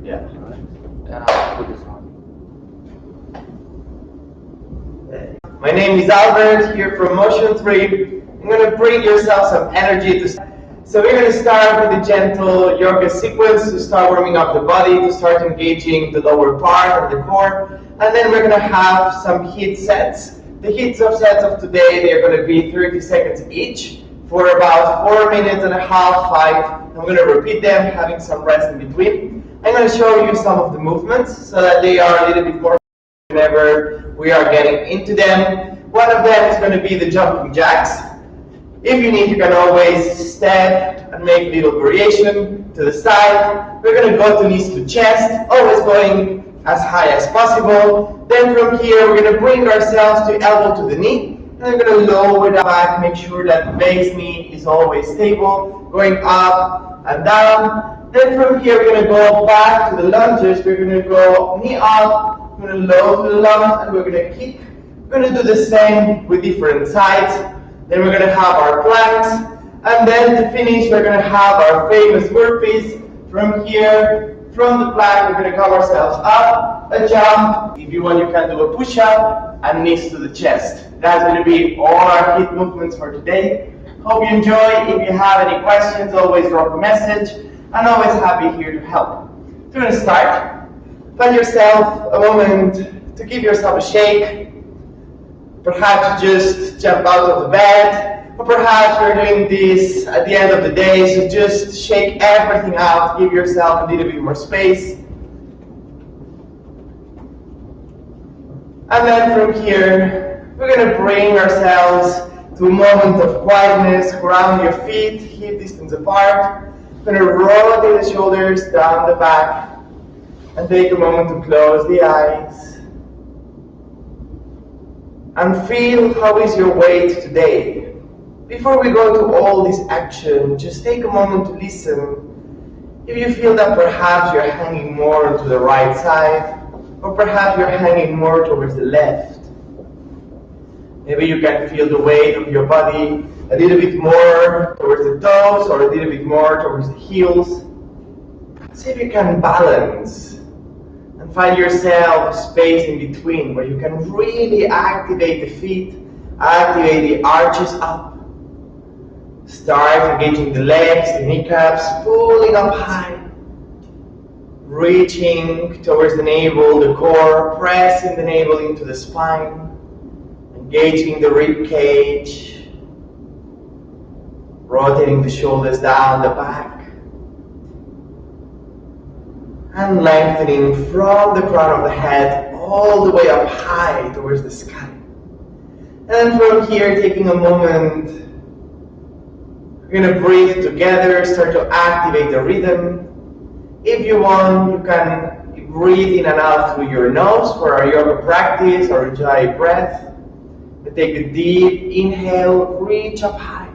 Yeah. And I'll put this on. My name is Albert, here from Motion3. I'm going to bring yourself some energy to start. So we're going to start with a gentle yoga sequence to start warming up the body, to start engaging the lower part of the core. And then we're going to have some HIIT sets. The HIIT sets of today, they're going to be 30 seconds each for about 4 minutes and a half, 5. I'm going to repeat them, having some rest in between. I'm going to show you some of the movements so that they are a little bit more whenever we are getting into them. One of them is going to be the jumping jacks. If you need, you can always step and make a little variation to the side. We're going to go to knees to chest, always going as high as possible. Then from here, we're going to bring ourselves to elbow to the knee. And we're going to lower the back, make sure that the base knee is always stable, going up and down. Then from here, we're going to go back to the lunges. We're going to go knee up, we're going to lower the lunge, and we're going to kick. We're going to do the same with different sides. Then we're going to have our planks, and then to finish, we're going to have our famous burpees. From here, from the plank, we're going to come ourselves up, a jump. If you want, you can do a push-up, and knees to the chest. That's going to be all our HIIT movements for today. Hope you enjoy. If you have any questions, always drop a message. I'm always happy here to help. So we're going to start. Find yourself a moment to give yourself a shake. Perhaps just jump out of the bed, or perhaps you're doing this at the end of the day, so just shake everything out, give yourself a little bit more space. And then from here, we're going to bring ourselves to a moment of quietness, ground your feet, hip distance apart. We're going to rotate the shoulders down the back, and take a moment to close the eyes. And feel how is your weight today. Before we go to all this action, just take a moment to listen. If you feel that perhaps you're hanging more to the right side, or perhaps you're hanging more towards the left. Maybe you can feel the weight of your body a little bit more towards the toes, or a little bit more towards the heels. See if you can balance. And find yourself a space in between where you can really activate the feet, activate the arches up. Start engaging the legs, the kneecaps, pulling up high. Reaching towards the navel, the core, pressing the navel into the spine. Engaging the rib cage. Rotating the shoulders down the back. And lengthening from the crown of the head all the way up high towards the sky. And from here, taking a moment, we're going to breathe together, start to activate the rhythm. If you want, you can breathe in and out through your nose for our yoga practice or Ujjayi breath. Take a deep inhale, reach up high.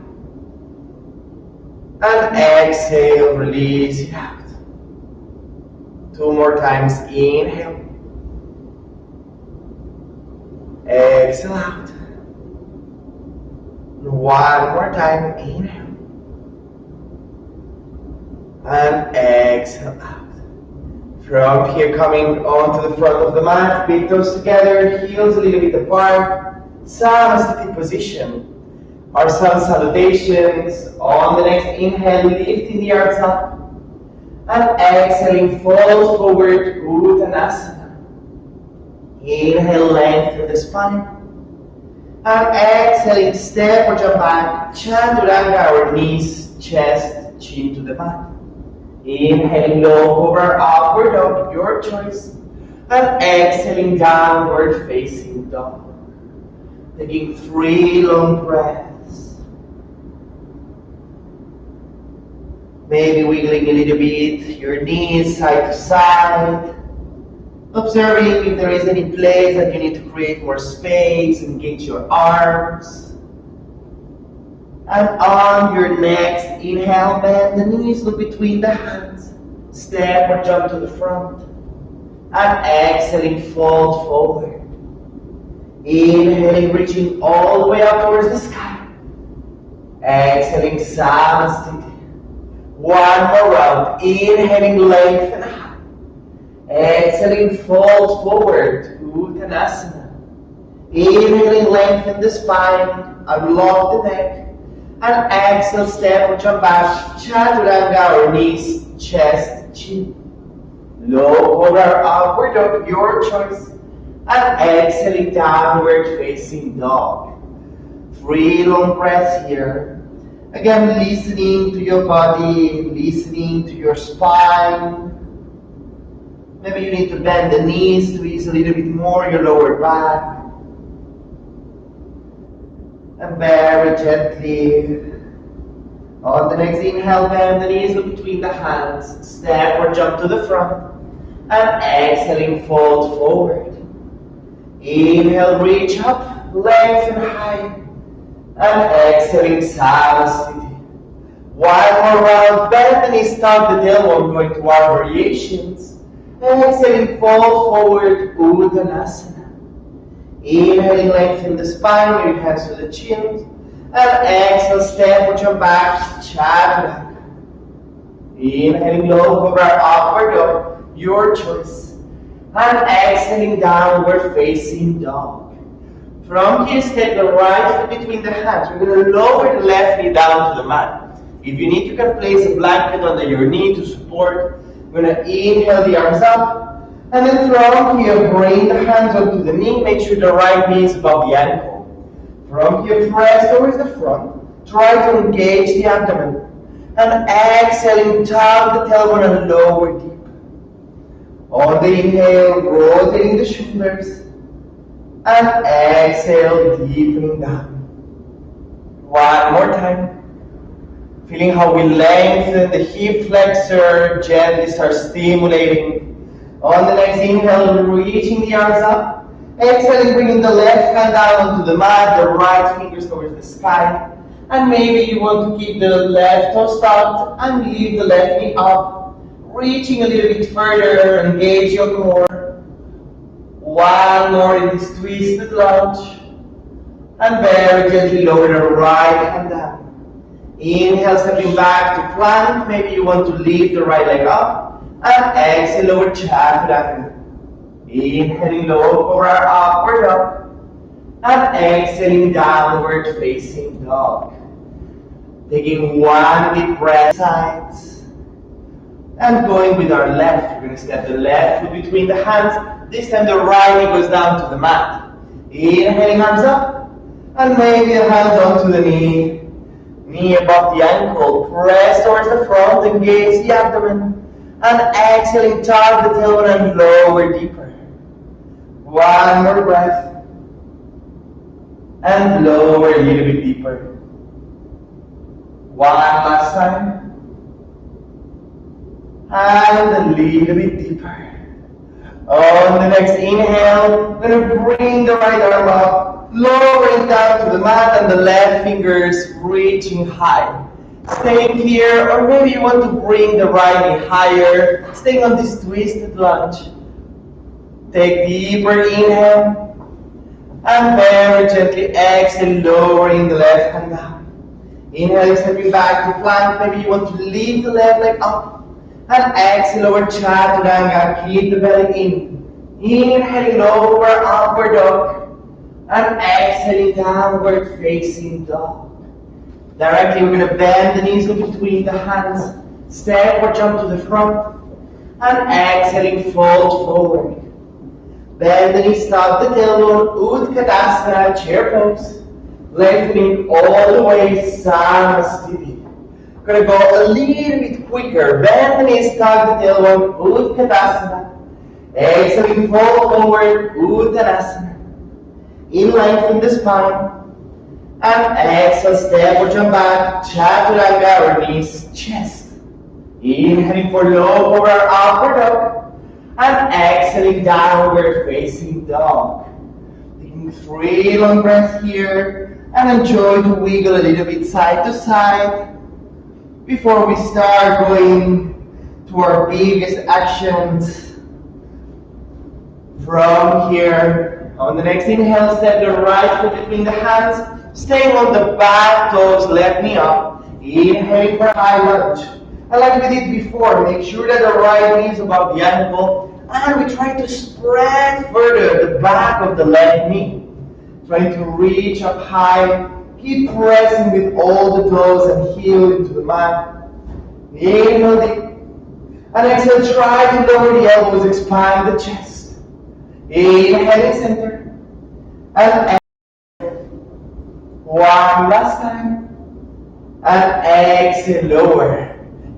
And exhale, release it out. 2 more times, inhale. Exhale out. 1 more time, inhale. And exhale out. From here, coming onto the front of the mat, big toes together, heels a little bit apart. Samasthiti position. Our sun salutations. On the next inhale, lifting the arms up. And exhaling, fold forward, Uttanasana. Inhale, lengthen the spine. And exhaling, step or jump back, Chaturanga, our knees, chest, chin to the mat. Inhaling, low over, upward dog, your choice. And exhaling, downward facing dog. Taking 3 long breaths. Maybe wiggling a little bit, your knees side to side. Observing if there is any place that you need to create more space, engage your arms. And on your next inhale, bend the knees, look between the hands. Step or jump to the front. And exhaling, fold forward. Inhaling, reaching all the way up towards the sky. Exhaling, Samasthiti. One more round. Inhaling, lengthen high. Exhaling, fold forward. Uttanasana. Inhaling, lengthen the spine. Unlock the neck. And exhale, step or jump back. Chaturanga or knees, chest, chin. Low or upward dog, your choice. And exhaling, downward facing dog. 3 long breaths here. Again, listening to your body, listening to your spine. Maybe you need to bend the knees to ease a little bit more your lower back. And very gently, on the next inhale, bend the knees, look between the hands, step or jump to the front, and exhaling, fold forward. Inhale, reach up, lengthen high, and exhaling, Samasthiti. One more round, bend the knees, tuck the tailbone, going to our variations. Exhaling, fold forward, Uttanasana. Inhaling, lengthen the spine, your hands to the chin. And exhale, step or jump back, Chaturanga. Inhaling, low, cobra, upward dog, your choice. And exhaling, downward facing dog. From here, step the right foot between the hands. We're going to lower the left knee down to the mat. If you need, you can place a blanket under your knee to support. We're going to inhale the arms up. And then from here, bring the hands onto the knee. Make sure the right knee is above the ankle. From here, press towards the front. Try to engage the abdomen. And exhaling, tug the tailbone and lower deep. On the inhale, rotating the shoulders. And exhale, deepening down. One more time. Feeling how we lengthen the hip flexor, gently start stimulating. On the next inhale, reaching the arms up. Exhaling, bringing the left hand down onto the mat, the right fingers towards the sky. And maybe you want to keep the left toe tucked and leave the left knee up. Reaching a little bit further, engage your core. One more in this twisted lunge. And very gently lower the right hand down. Inhale, stepping back to plank. Maybe you want to lift the right leg up. And exhale, lower Chaturanga. Inhaling, low, cobra, upward dog. And exhaling, downward facing dog. Taking one deep breath, sides. And going with our left. We're going to step the left foot between the hands. This time the right knee goes down to the mat. Inhaling, arms up. And maybe the hands onto the knee. Knee above the ankle. Press towards the front, engage the abdomen. And exhaling, tug the tailbone and lower deeper. One more breath. And lower a little bit deeper. One last time. And a little bit deeper. On the next inhale, we're going to bring the right arm up, lowering down to the mat and the left fingers reaching high. Staying here, or maybe you want to bring the right knee higher, staying on this twisted lunge. Take deeper inhale, and very gently exhale, lowering the left hand down. Inhale, stepping back to plank. Maybe you want to lift the left leg up, and exhale, lower Chaturanga. Keep the belly in. Inhaling, lower upward dog, and exhaling, downward facing dog. Directly, we're going to bend the knees, look between the hands, step or jump to the front, and exhaling, fold forward. Bend the knees, tuck the tailbone, Utkatasana, chair pose, lengthening all the way, Samasthiti. We're going to go a little bit quicker. Bend the knees, tuck the tailbone, Utkatasana. Exhaling, fold forward, Uttanasana. In lengthen the spine. And exhale, step or jump back, Chaturanga or knees, chest. Inhaling for low over upward dog. And exhaling, downward facing dog. Taking 3 long breaths here. And enjoy to wiggle a little bit side to side. Before we start going to our biggest actions. From here, on the next inhale, step the right foot between the hands. Staying on the back toes, left knee up. Inhaling for high lunge. And like we did before, make sure that the right knee is above the ankle, and we try to spread further the back of the left knee. Trying to reach up high, keep pressing with all the toes and heel into the mat. Inhale deep. And exhale, try to lower the elbows, expand the chest. Inhale in center. And exhale. One last time. And exhale, lower.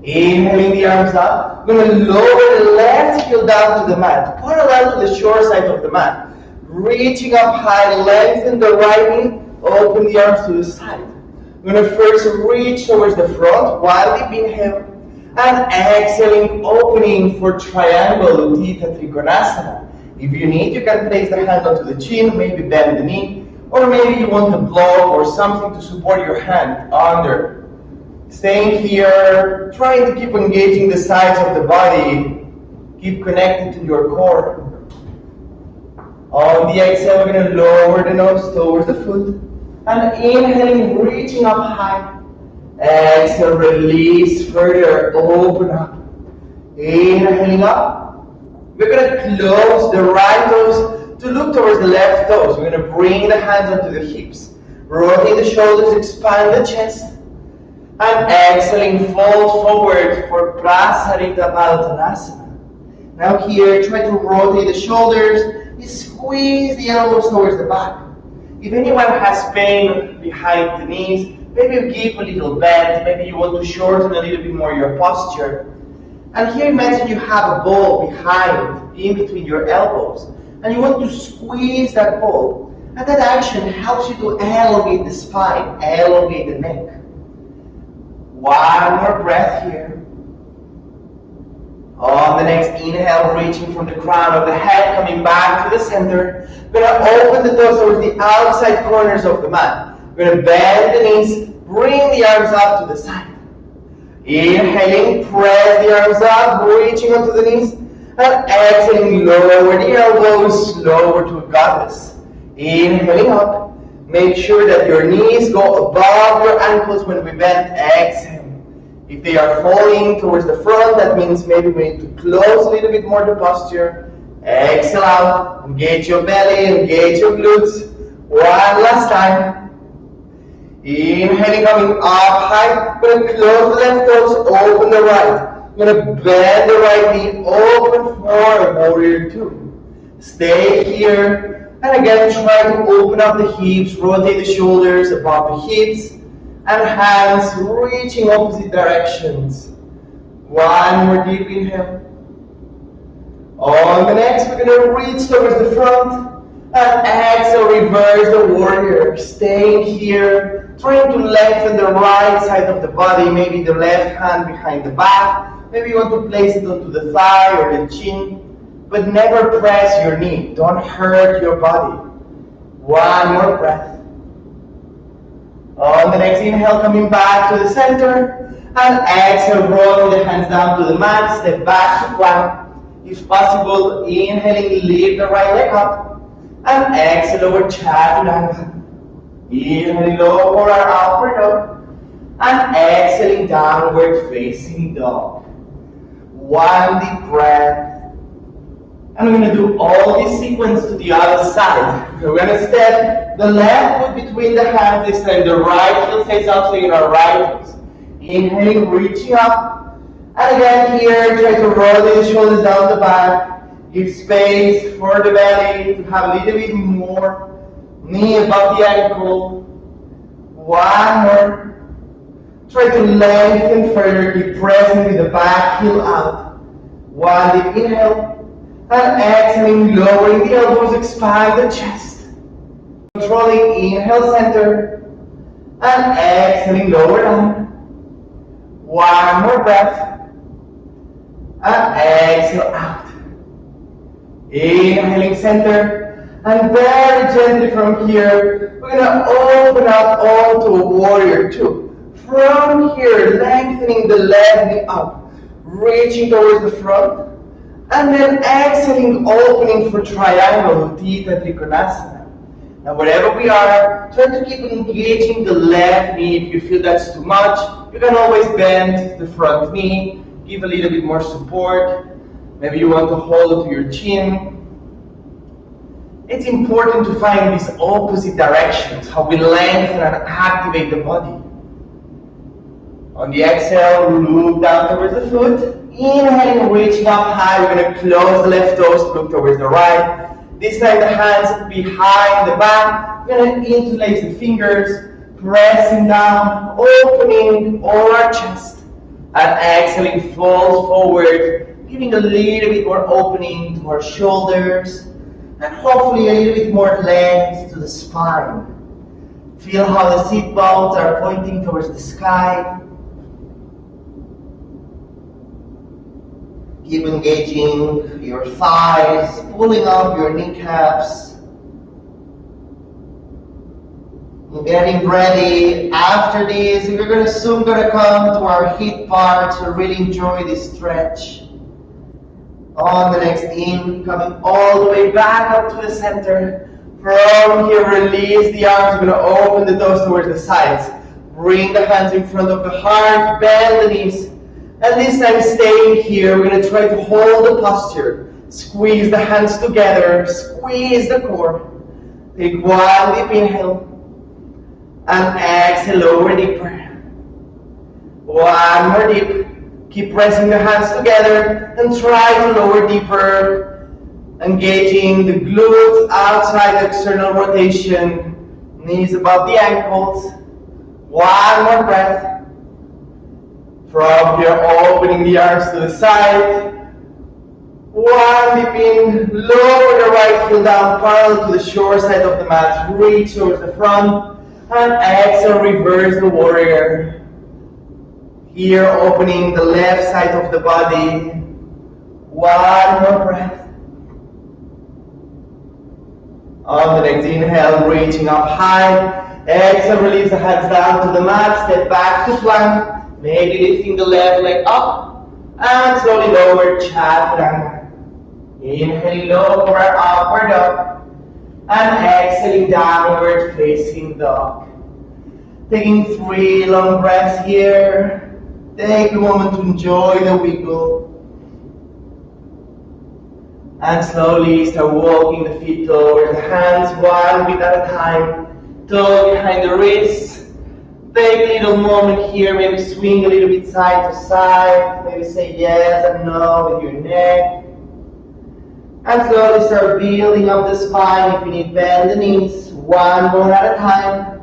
Inhaling the arms up. I'm going to lower the left heel down to the mat, parallel to the short side of the mat. Reaching up high, lengthen the right knee, open the arms to the side. I'm going to first reach towards the front, while deep inhale, and exhaling, opening for triangle, Utthita Trikonasana. If you need, you can place the hand onto the chin, maybe bend the knee, or maybe you want a block or something to support your hand under. Staying here, trying to keep engaging the sides of the body, keep connected to your core. On the exhale, we're going to lower the nose towards the foot, and inhaling, reaching up high. Exhale, release further, open up. Inhaling up. We're going to close the right toes to look towards the left toes. We're going to bring the hands onto the hips. Rotate the shoulders, expand the chest. And exhaling, fold forward for Prasarita Balantanasana. Now here, try to rotate the shoulders. Squeeze the elbows towards the back. If anyone has pain behind the knees, maybe you give a little bend, maybe you want to shorten a little bit more your posture. And here imagine you have a ball behind, in between your elbows, and you want to squeeze that ball. And that action helps you to elongate the spine, elongate the neck. One more breath here. On the next inhale, reaching from the crown of the head, coming back to the center. We're going to open the toes towards the outside corners of the mat. We're going to bend the knees, bring the arms up to the side. Inhaling, press the arms up, reaching onto the knees. And exhaling, lower the elbows, lower to a goddess. Inhaling up. Make sure that your knees go above your ankles when we bend. Exhale. If they are falling towards the front, that means maybe we need to close a little bit more the posture. Exhale out, engage your belly, engage your glutes. One last time. Inhaling, coming up high. We're going to close the left toes, open the right. We're going to bend the right knee, open for warrior two. Stay here. And again, try to open up the hips, rotate the shoulders above the hips. And hands reaching opposite directions. One more deep inhale. On the next, we're going to reach towards the front. And exhale, reverse the warrior. Staying here, trying to lengthen the right side of the body. Maybe the left hand behind the back. Maybe you want to place it onto the thigh or the chin. But never press your knee. Don't hurt your body. One more breath. On the next inhale, coming back to the center, and exhale, rolling the hands down to the mat, step back to plank. If possible, inhaling, lift the right leg up, and exhale, lower chaturanga. Inhaling, lower our upward dog, and exhaling, downward facing dog. One deep breath. And we're going to do all this sequence to the other side. We're going to step the left foot between the hands this time. The right heel stays up, so in our right toes. Inhaling, reaching up. And again here, try to roll the shoulders down the back. Give space for the belly to have a little bit more. Knee above the ankle. One more. Try to lengthen further. Keep pressing with the back heel out. One deep inhale. And exhaling, lowering the elbows, expand the chest. Controlling, inhale, center. And exhaling, lower down. One more breath. And exhale out. Inhaling, center. And very gently from here, we're going to open up onto a warrior two. From here, lengthening the left knee up. Reaching towards the front. And then exhaling, opening for triangle, Utthita Trikonasana. And wherever we are, try to keep engaging the left knee. If you feel that's too much, you can always bend the front knee, give a little bit more support. Maybe you want to hold it to your chin. It's important to find these opposite directions, how we lengthen and activate the body. On the exhale, look down towards the foot. Inhaling, reaching up high. We're going to close the left toes, look towards the right. This time the hands behind the back. We're going to interlace the fingers, pressing down, opening our chest. And exhaling, fold forward, giving a little bit more opening to our shoulders. And hopefully a little bit more length to the spine. Feel how the seat bones are pointing towards the sky. Keep engaging your thighs, pulling up your kneecaps. Getting ready. After this, we're soon gonna come to our HIIT part to really enjoy this stretch. On the next in, coming all the way back up to the center. From here, release the arms. We're gonna open the toes towards the sides. Bring the hands in front of the heart, bend the knees. And this time, staying here, we're gonna try to hold the posture. Squeeze the hands together, squeeze the core. Take one deep inhale. And exhale, lower deeper. One more deep. Keep pressing the hands together and try to lower deeper. Engaging the glutes outside the external rotation. Knees above the ankles. One more breath. From here, opening the arms to the side. One deep in. Lower the right heel down, parallel to the short side of the mat. Reach towards the front. And exhale, reverse the warrior. Here, opening the left side of the body. One more breath. On the next inhale, reaching up high. Exhale, release the hands down to the mat. Step back to plank. Maybe lifting the left leg up. And slowly lower, chaturanga. Inhaling, lower, upward dog. And exhaling, downward facing dog. Taking 3 long breaths here. Take a moment to enjoy the wiggle. And slowly start walking the feet towards the hands, one bit at a time. Toe behind the wrists. Take a little moment here, maybe swing a little bit side to side. Maybe say yes and no with your neck. And slowly start building up the spine. If you need, bend the knees, one more at a time.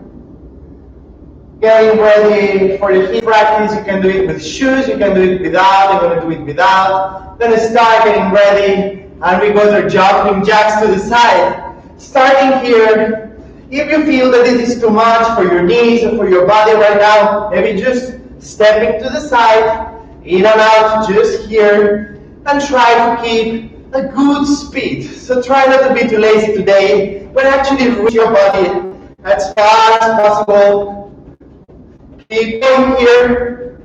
Getting ready for the HIIT practice. You can do it with shoes, you can do it without. I'm going to do it without. Then start getting ready, and we go to jumping jacks to the side. Starting here. If you feel that this is too much for your knees or for your body right now, maybe just stepping to the side, in and out, just here, and try to keep a good speed. So try not to be too lazy today, but actually reach your body as fast as possible. Keep going here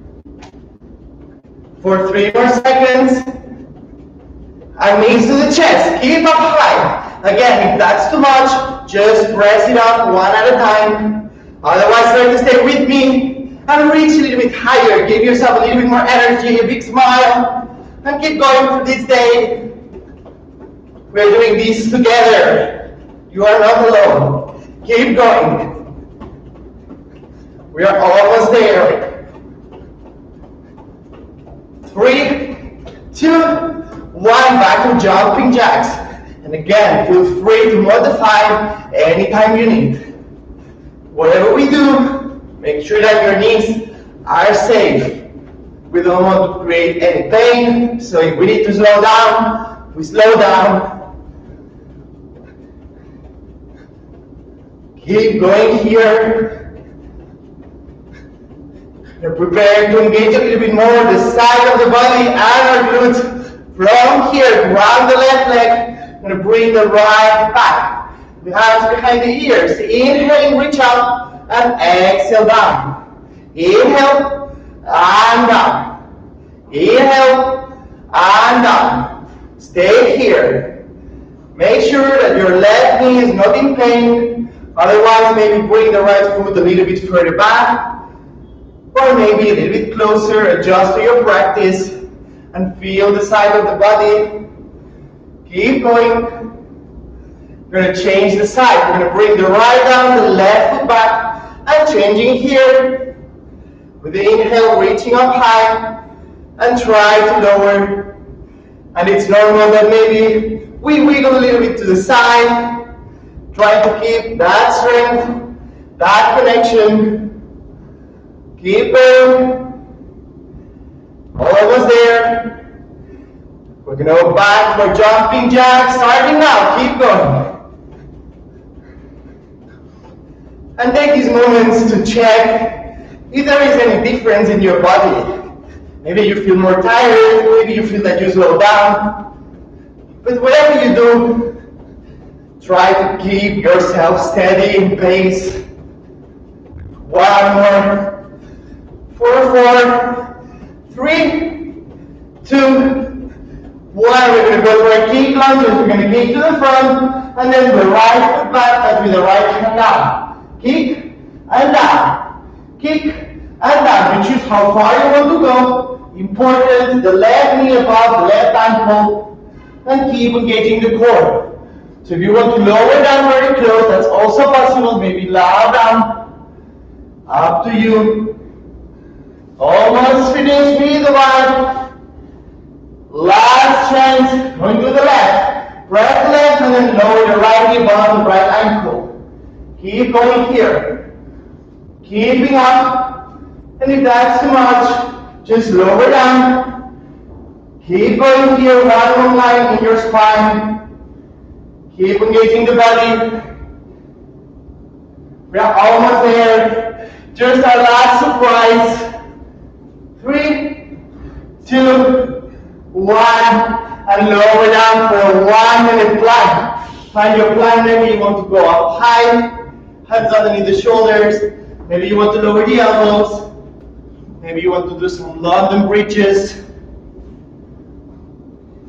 for 3 more seconds. And knees to the chest. Keep up high. Again, if that's too much, just press it up one at a time. Otherwise, try to stay with me and reach a little bit higher. Give yourself a little bit more energy, a big smile, and keep going for this day. We're doing this together. You are not alone. Keep going. We are almost there. 3, 2, 1. Back to jumping jacks. And again, feel free to modify anytime you need. Whatever we do, make sure that your knees are safe. We don't want to create any pain, so if we need to slow down, we slow down. Keep going here. We're preparing to engage a little bit more the side of the body and our glutes. From here, ground the left leg. We're going to bring the right back. The hands behind the ears. Inhaling, reach up, and exhale down. Inhale, and down. Inhale, and down. Stay here. Make sure that your left knee is not in pain. Otherwise, maybe bring the right foot a little bit further back, or maybe a little bit closer. Adjust to your practice and feel the side of the body. Keep going. We're going to change the side. We're going to bring the right down, the left foot back, and changing here. With the inhale, reaching up high, and try to lower. And it's normal that maybe we wiggle a little bit to the side. Try to keep that strength, that connection. Keep going. Almost there. We're going to go back for jumping jacks. Starting now. Keep going. And take these moments to check if there is any difference in your body. Maybe you feel more tired, maybe you feel that you slow down. But whatever you do, try to keep yourself steady in pace. One more. 4, 3, 2, 1. We're going to go for a kick lunge. We're going to kick to the front, and then the right foot back, touch with the right hand down. Kick and down. Kick and down. You choose how far you want to go. Important, the left knee above the left ankle, and keep engaging the core. So if you want to lower down very close, that's also possible. Maybe lower down. Up to you. Almost finished with the right. Last chance. Going to the left. Press left and then lower the right knee above the right ankle. Keep going here. Keeping up. And if that's too much, just lower down. Keep going here, one more line in your spine. Keep engaging the body. We are almost there. Just our last surprise. 3, 2, 1. And lower down for a 1-minute plank. Find your plank. Maybe you want to go up high. Hands underneath the shoulders. Maybe you want to lower the elbows. Maybe you want to do some London bridges.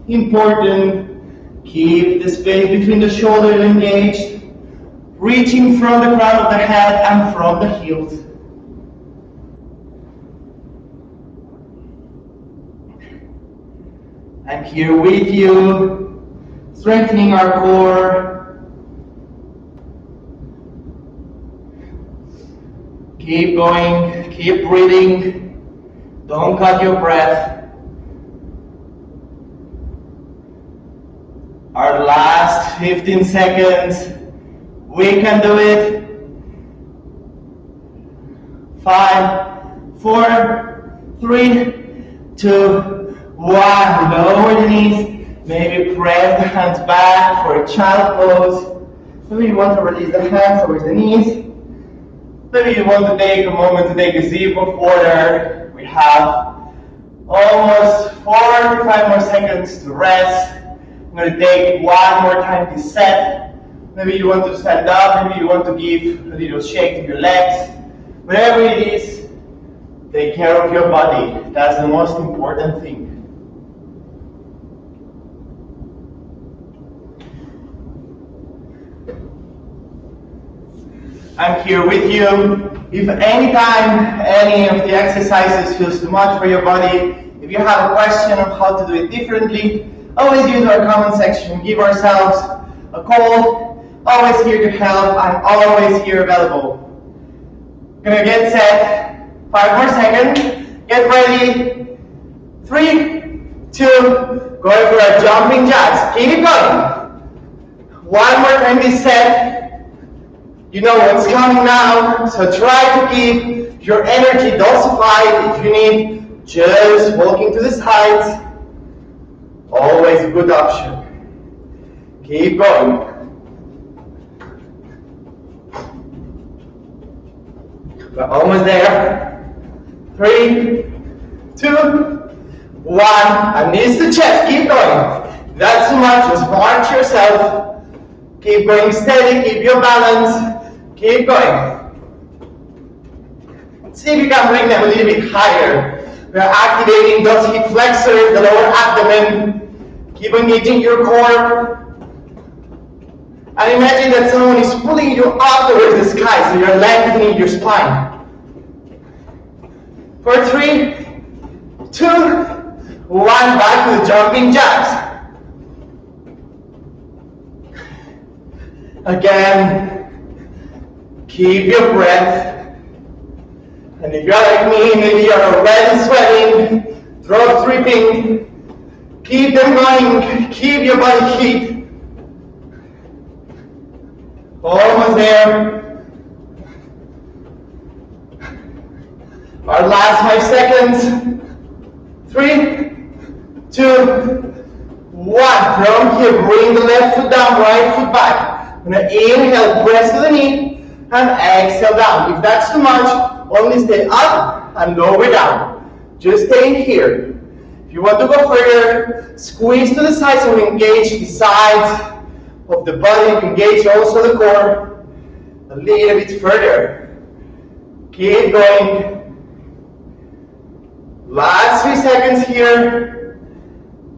Important. Keep the space between the shoulders engaged. Reaching from the crown of the head and from the heels. I'm here with you, strengthening our core. Keep going, keep breathing, don't cut your breath. Our last 15 seconds, we can do it. 5, 4, 3, 2, 1. Lower the knees, maybe press the hands back for a child pose. Maybe you want to release the hands towards the knees. Maybe you want to take a moment to take a sip of water. We have almost 4 to 5 more seconds to rest. I'm going to take one more time this set. Maybe you want to stand up, maybe you want to give a little shake to your legs. Whatever it is, take care of your body. That's the most important thing. I'm here with you. If anytime any of the exercises feels too much for your body, if you have a question on how to do it differently, always use our comment section. Give ourselves a call. Always here to help. I'm always here available. Gonna get set. 5 more seconds. Get ready. 3, 2. Going for a jumping jacks. Keep it going. One more time this set. You know what's coming now, so try to keep your energy dosified. If you need, just walking to the sides. Always a good option. Keep going. We're almost there. 3, 2, 1. And knees to chest. Keep going. If that's too much, just march yourself. Keep going steady. Keep your balance. Keep going. See if you can bring them a little bit higher. We are activating those hip flexors, the lower abdomen. Keep engaging your core. And imagine that someone is pulling you up towards the sky, so you're lengthening your spine. For 3, 2, 1, back to the jumping jacks. Again, keep your breath. And if you're like me, maybe you're already sweating, throat dripping, keep them going, keep your body heat. Almost there. Our last 5 seconds. 3, 2, 1. From here, bring the left foot down, right foot back. I'm gonna inhale, press to the knee, and exhale down. If that's too much, only stay up and lower down. Just stay here. If you want to go further, squeeze to the sides and engage the sides of the body, engage also the core a little bit further. Keep going. Last 3 seconds here.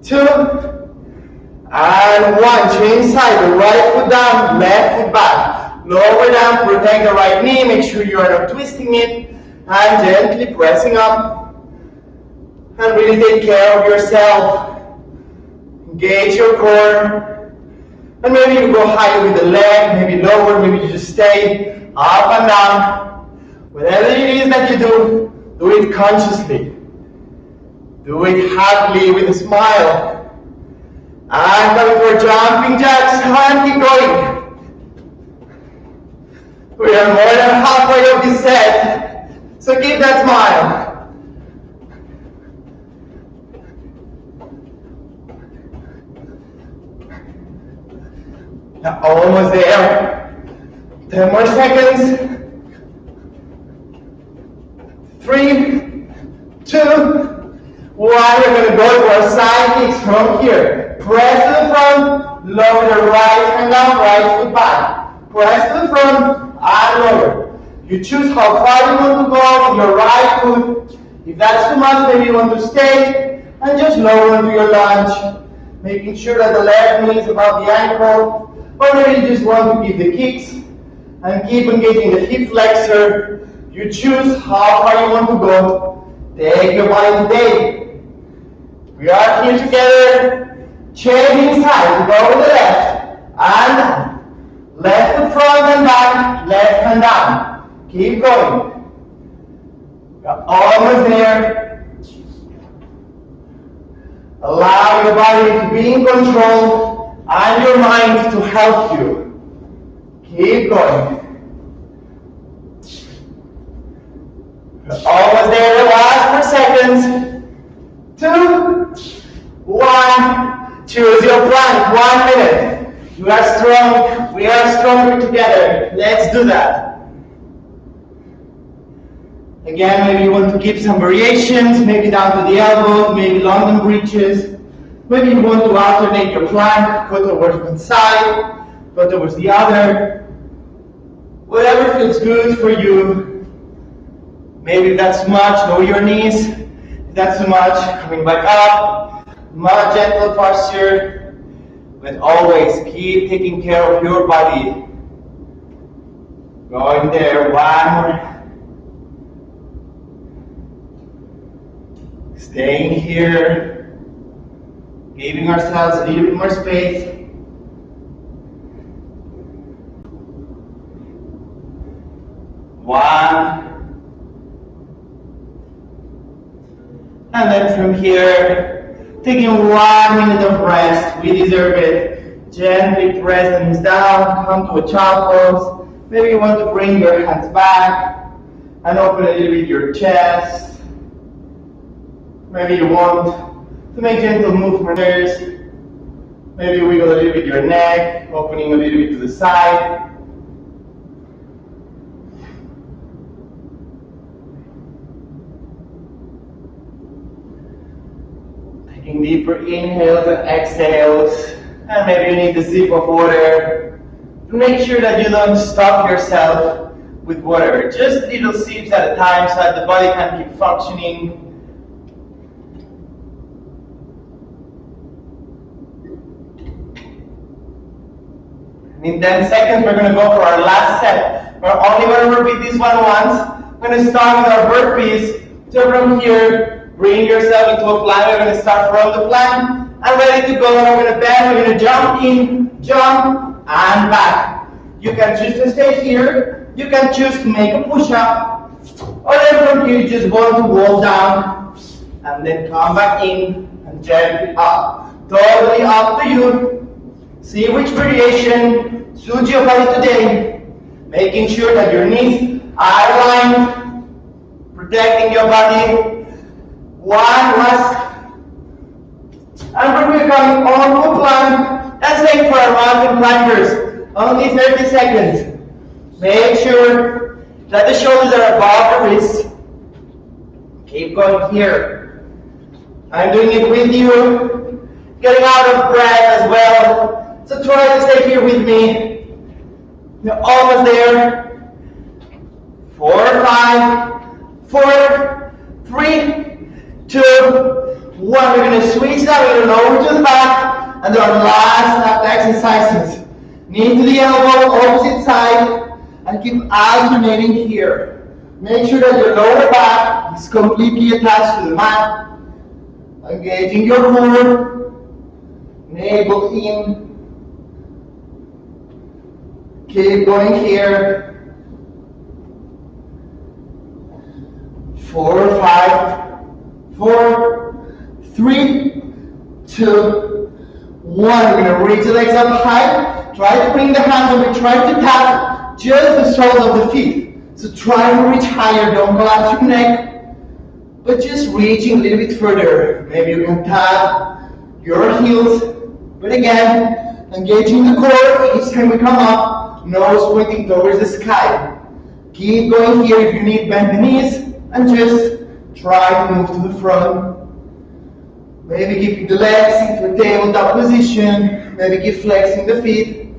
2 and 1. Change side. The right foot down, left foot back. Lower down, protect the right knee. Make sure you are not twisting it. And gently pressing up. And really take care of yourself. Engage your core. And maybe you go higher with the leg, maybe lower, maybe you just stay up and down. Whatever it is that you do it consciously. Do it happily with a smile. And coming for jumping jacks, and keep going. We are more than halfway of this set, so keep that smile. Now, almost there. 10 more seconds. 3, 2, 1. We're going to go to our side kicks from here. Press to the front, lower the right hand down, right foot back. Press to the front and lower. You choose how far you want to go with your right foot. If that's too much, maybe you want to stay and just lower into your lunge, making sure that the left knee is above the ankle. Or maybe you just want to give the kicks and keep engaging the hip flexor. You choose how far you want to go. Take your body today. We are here together, changing sides. Go with the left and down. Left foot front and back, left hand down. Keep going. You're almost there. Allow your body to be in control and your mind to help you. Keep going. Almost there, the last 4 seconds. 2, 1. Choose your plank, 1 minute. You are strong, we are stronger together. Let's do that. Again, maybe you want to keep some variations, maybe down to the elbow, maybe London bridges. Maybe you want to alternate your plank, go towards one side, go towards the other. Whatever feels good for you. Maybe if that's too much, lower your knees. If that's too much, coming back up. More gentle posture. But always keep taking care of your body. Going there, 1 more. Staying here. Giving ourselves a little bit more space. One. And then from here, taking 1 minute of rest. We deserve it. Gently press the knees down, come to a child pose. Maybe you want to bring your hands back and open a little bit your chest. Maybe you want to make gentle movements. Maybe wiggle a little bit your neck, opening a little bit to the side. Taking deeper inhales and exhales. And maybe you need a sip of water. Make sure that you don't stop yourself with water. Just little sips at a time so that the body can keep functioning. And in 10 seconds, we're gonna go for our last set. We're only gonna repeat this one once. We're gonna start with our burpees. So from here, bring yourself into a plank. We're gonna start from the plank. And ready to go. We're gonna bend, we're gonna jump in, jump, and back. You can choose to stay here. You can choose to make a push-up. Or then from here, you just want to roll down. And then come back in and gently up. Totally up to you. See which variation suits your body today. Making sure that your knees are aligned. Protecting your body. One last. And we're coming on to a plank. Let's take for our mountain climbers. Only 30 seconds. Make sure that the shoulders are above the wrists. Keep going here. I'm doing it with you. Getting out of breath as well. So try to stay here with me. You're almost there. 4, 5, 4, 3, 2, 1. We're going to switch that. We're going to lower to the back. And do our last exercises. Knee to the elbow, opposite side. And keep alternating here. Make sure that your lower back is completely attached to the mat. Engaging your core. Navel in. Keep going here. 4, 5, 4, 3, 2, 1. We're going to reach the legs up high. Try to bring the hands over. Try to tap just the soles of the feet. So try to reach higher. Don't collapse your neck. But just reaching a little bit further. Maybe you can tap your heels. But again, engaging the core each time we come up. Nose pointing towards the sky. Keep going here. If you need, bend the knees. And just try to move to the front. Maybe keeping the legs into a tabletop position. Maybe keep flexing the feet.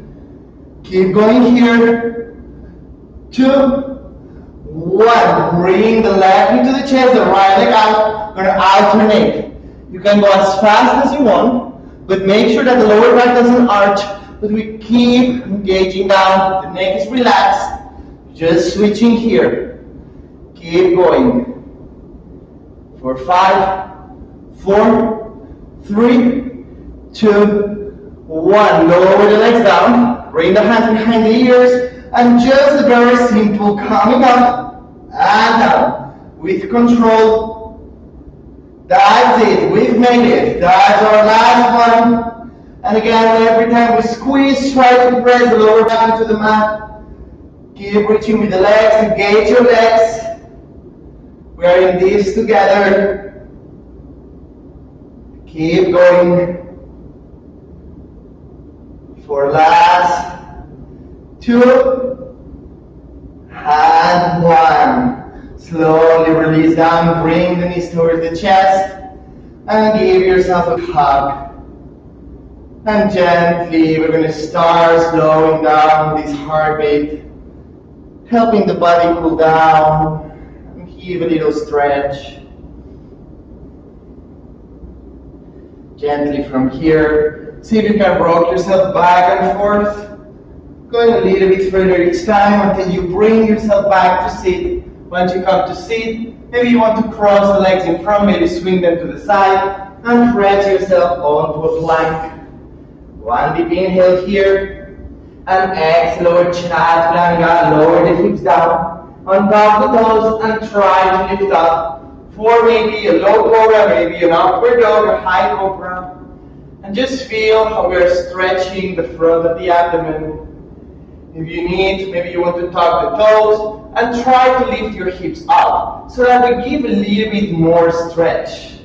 Keep going here. 2, 1. Bring the left into the chest, the right leg out. We're going to alternate. You can go as fast as you want, but make sure that the lower back doesn't arch. But we keep engaging down. The neck is relaxed. Just switching here. Keep going. For 5, 4, 3, 2, 1. Lower the legs down. Bring the hands behind the ears. And just very simple coming up and down. With control. That's it. We've made it. That's our last one. And again, every time we squeeze, try to press the lower back into the mat. Keep reaching with the legs. Engage your legs. We are in this together. Keep going. For last 2 and 1. Slowly release down. Bring the knees towards the chest. And give yourself a hug. And gently, we're going to start slowing down this heartbeat. Helping the body cool down. Give a little stretch. Gently from here. See if you can rock yourself back and forth. Going a little bit further each time until you bring yourself back to sit. Once you come to sit, maybe you want to cross the legs in front, maybe swing them to the side and press yourself onto a plank. One deep inhale here. And exhale, lower chaturanga, lower the hips down. On top of the toes and try to lift up for maybe a low cobra, maybe an upward dog, a high cobra. And just feel how we are stretching the front of the abdomen. If you need, maybe you want to tuck the toes and try to lift your hips up so that we give a little bit more stretch.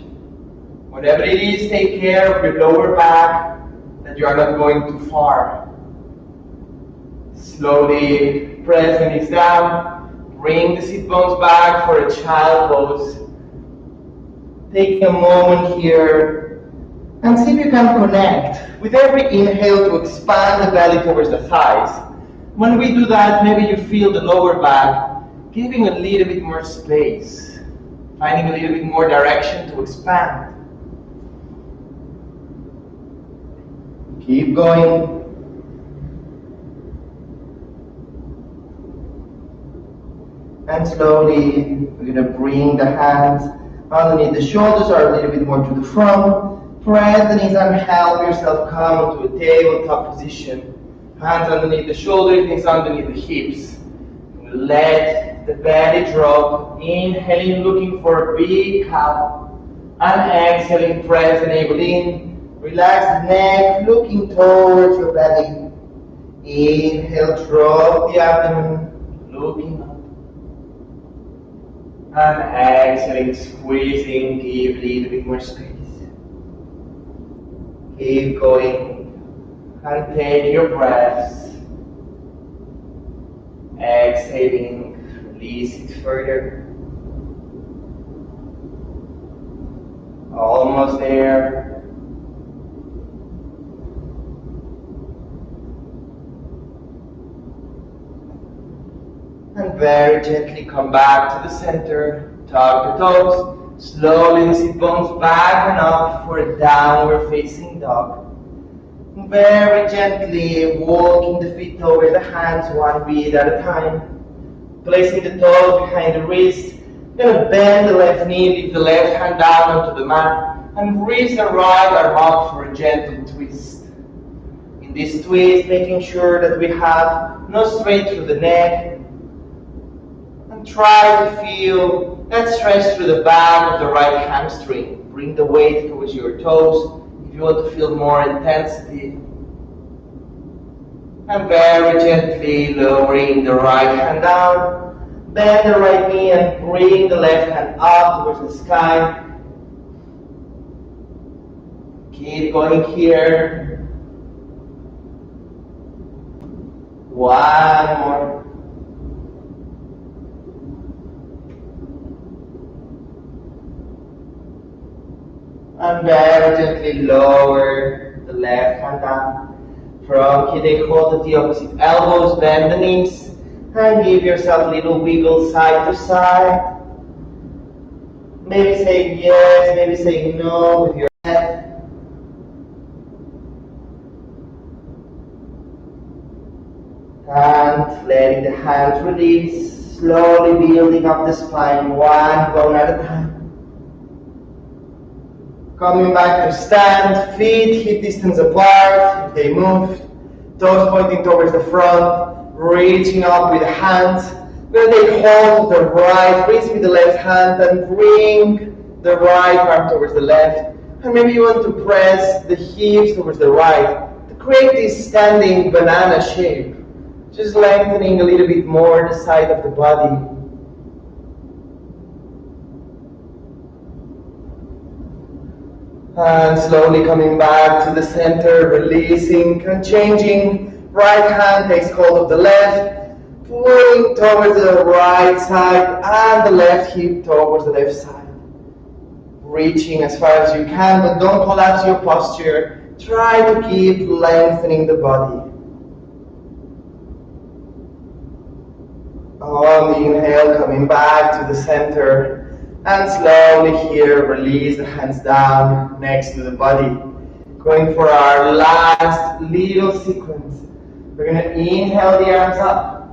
Whatever it is, take care of your lower back, that you are not going too far. Slowly press the knees down. Bring the sit bones back for a child pose. Take a moment here and see if you can connect with every inhale to expand the belly towards the thighs. When we do that, maybe you feel the lower back giving a little bit more space, finding a little bit more direction to expand. Keep going. And slowly, we're gonna bring the hands underneath the shoulders or a little bit more to the front. Press the knees and help yourself come into a tabletop position. Hands underneath the shoulders, knees underneath the hips. Let the belly drop. Inhaling, looking for a big cow. And exhaling, press the navel in. Relax the neck, looking towards your belly. Inhale, drop the abdomen, looking up. And exhaling, squeezing, give a little bit more space. Keep going. And take your breaths. Exhaling, release it further. Almost there. And very gently come back to the center. Tuck the toes. Slowly the sit bones back and up for a downward facing dog. Very gently walking the feet over the hands, one beat at a time. Placing the toes behind the wrist. Gonna bend the left knee, lift the left hand down onto the mat, and raise the right arm up for a gentle twist. In this twist, making sure that we have no strain through the neck, and try to feel that stretch through the back of the right hamstring. Bring the weight towards your toes if you want to feel more intensity. And very gently lowering the right hand down. Bend the right knee and bring the left hand up towards the sky. Keep going here. One more. And very gently lower the left hand down. From here, take hold of the opposite elbows, bend the knees, and give yourself a little wiggle side to side. Maybe saying yes, maybe saying no with your head. And letting the hands release, slowly building up the spine, one bone at a time. Coming back to stand, feet hip distance apart if they moved, toes pointing towards the front, reaching up with the hands. We're going to take hold of the right wrist with the left hand and bring the right arm towards the left. And maybe you want to press the hips towards the right to create this standing banana shape. Just lengthening a little bit more the side of the body. And slowly coming back to the center, releasing and changing. Right hand takes hold of the left, pulling towards the right side and the left hip towards the left side. Reaching as far as you can, but don't collapse your posture. Try to keep lengthening the body. On the inhale, coming back to the center. And slowly here, release the hands down next to the body. Going for our last little sequence. We're going to inhale the arms up.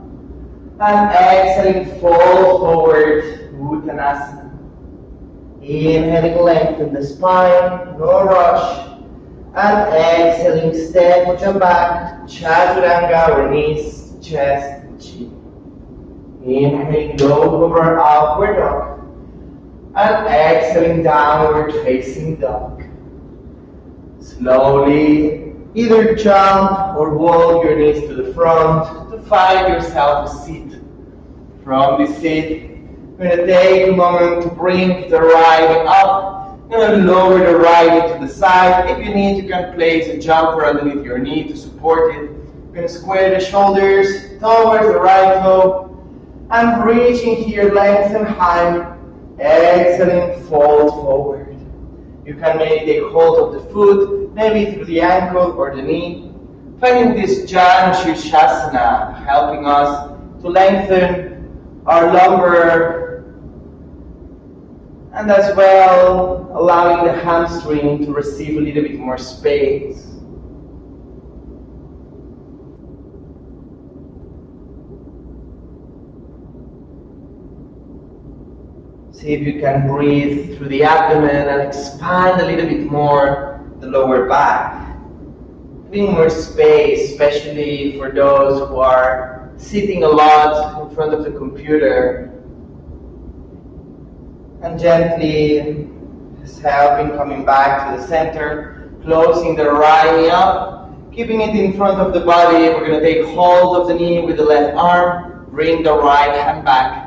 And exhaling, fold forward, Uttanasana. Inhaling, lengthen the spine, no rush. And exhaling, step or jump back, Chaturanga, or knees, chest, chin. Inhaling, low over, upward dog. And exhaling, downward facing dog. Slowly, either jump or walk your knees to the front to find yourself a seat. From this seat, we're going to take a moment to bring the right leg up. You're going to lower the right knee to the side. If you need, you can place a jumper underneath your knee to support it. You're going to square the shoulders towards the right toe. And reaching here, lengthen high. Exhaling, fold forward. You can maybe take hold of the foot, maybe through the ankle or the knee. Finding this Jan Shirshasana, helping us to lengthen our lumbar and as well allowing the hamstring to receive a little bit more space. See if you can breathe through the abdomen and expand a little bit more the lower back. Giving more space, especially for those who are sitting a lot in front of the computer. And gently just helping coming back to the center, closing the right knee up, keeping it in front of the body. We're going to take hold of the knee with the left arm, bring the right hand back.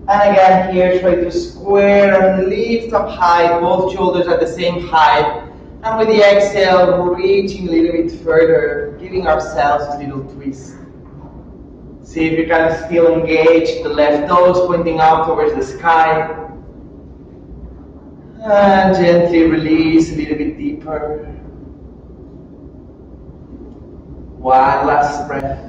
And again here, try to square and lift up high, both shoulders at the same height. And with the exhale, reaching a little bit further, giving ourselves a little twist. See if you can still engage the left toes pointing out towards the sky. And gently release a little bit deeper. One last breath.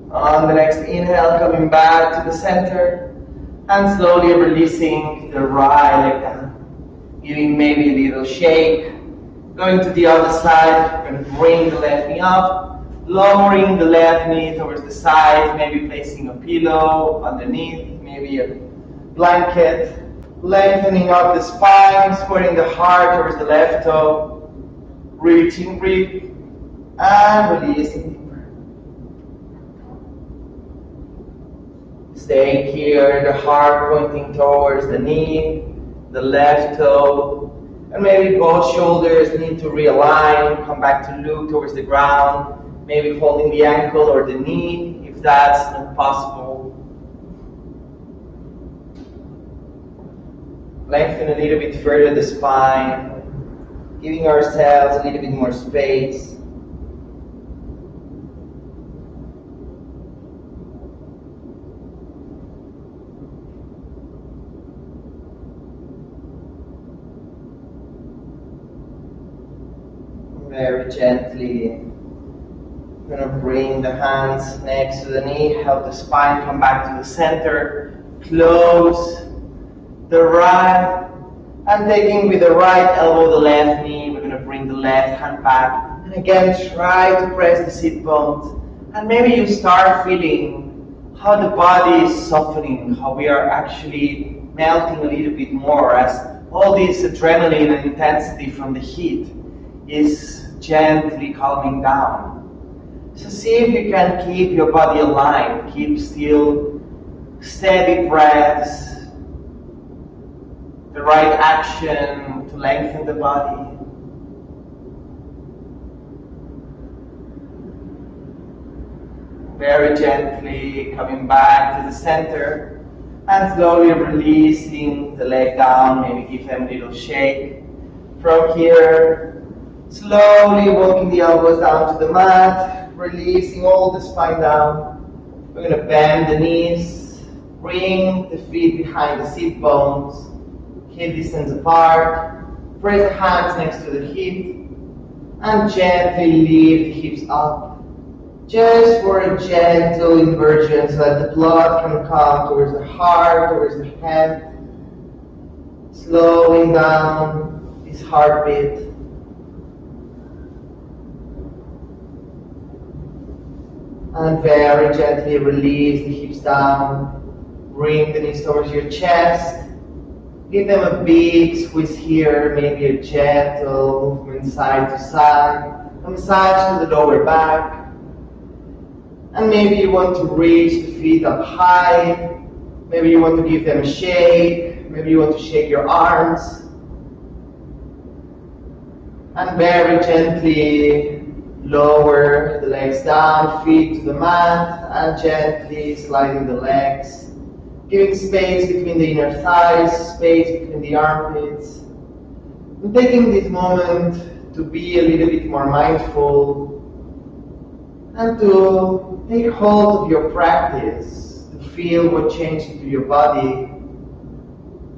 On the next inhale, coming back to the center and slowly releasing the right leg down. Giving maybe a little shake. Going to the other side, we're going to bring the left knee up, lowering the left knee towards the side, maybe placing a pillow underneath, maybe a blanket. Lengthening up the spine, squaring the heart towards the left toe. Reaching, breathe, and releasing deeper. Staying here, the heart pointing towards the knee, the left toe, and maybe both shoulders need to realign, come back to look towards the ground, maybe holding the ankle or the knee if that's not possible. Lengthen a little bit further the spine. Giving ourselves a little bit more space. Very gently, I'm going to bring the hands next to the knee, help the spine come back to the center, close the right. And taking with the right elbow the left knee, we're going to bring the left hand back. And again, try to press the sit bones. And maybe you start feeling how the body is softening, how we are actually melting a little bit more as all this adrenaline and intensity from the heat is gently calming down. So see if you can keep your body aligned, keep still, steady breaths. The right action to lengthen the body. Very gently coming back to the center and slowly releasing the leg down, maybe give them a little shake. From here, slowly walking the elbows down to the mat, releasing all the spine down. We're going to bend the knees, bring the feet behind the sit bones. Hip distance apart, press the hands next to the hip, and gently lift the hips up. Just for a gentle inversion so that the blood can come towards the heart, towards the head. Slowing down this heartbeat. And very gently release the hips down. Bring the knees towards your chest. Give them a big squeeze here, maybe a gentle movement side to side, a massage to the lower back. And maybe you want to reach the feet up high, maybe you want to give them a shake, maybe you want to shake your arms. And very gently lower the legs down, feet to the mat, and gently sliding the legs. Giving space between the inner thighs, space between the armpits. And taking this moment to be a little bit more mindful and to take hold of your practice, to feel what changed into your body.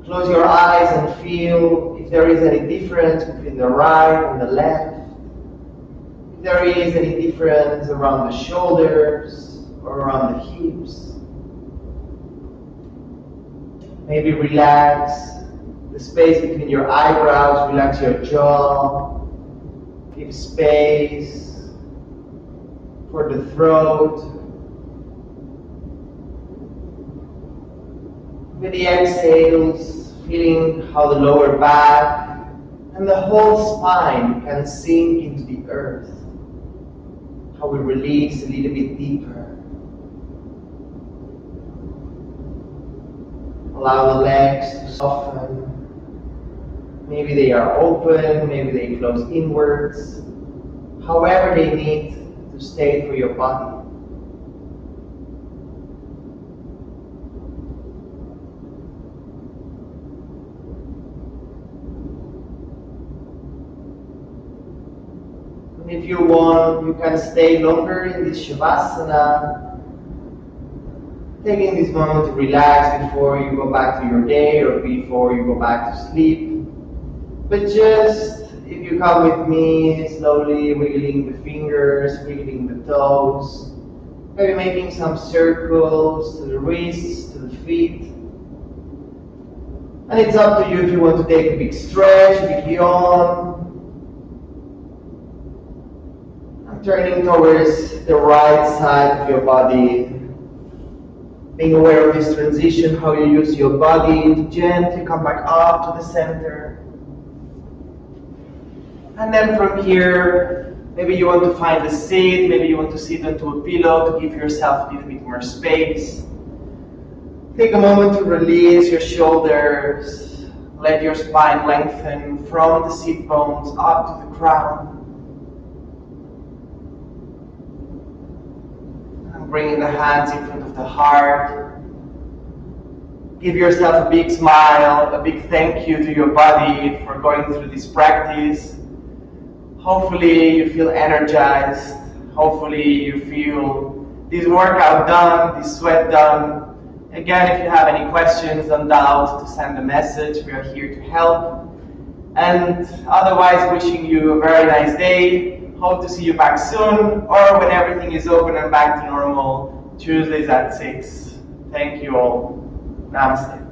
Close your eyes and feel if there is any difference between the right and the left. If there is any difference around the shoulders or around the hips. Maybe relax the space between your eyebrows, relax your jaw, give space for the throat. With the exhales, feeling how the lower back and the whole spine can sink into the earth. How we release a little bit deeper. Allow the legs to soften. Maybe they are open, maybe they close inwards. However they need to stay for your body. And if you want, you can stay longer in this Shavasana, taking this moment to relax before you go back to your day or before you go back to sleep. But just, if you come with me, slowly wiggling the fingers, wiggling the toes, maybe making some circles to the wrists, to the feet. And it's up to you if you want to take a big stretch, a big yawn. I'm turning towards the right side of your body. Being aware of this transition, how you use your body to gently come back up to the center. And then from here, maybe you want to find a seat, maybe you want to sit onto a pillow to give yourself a little bit more space. Take a moment to release your shoulders. Let your spine lengthen from the seat bones up to the crown. And bringing the hands in front of the heart. Give yourself a big smile, a big thank you to your body for going through this practice. Hopefully you feel energized. Hopefully you feel this workout done, this sweat done. Again, if you have any questions, don't doubt to send a message. We are here to help. And otherwise, wishing you a very nice day. Hope to see you back soon, or when everything is open and back to normal, Tuesdays at 6. Thank you all. Namaste.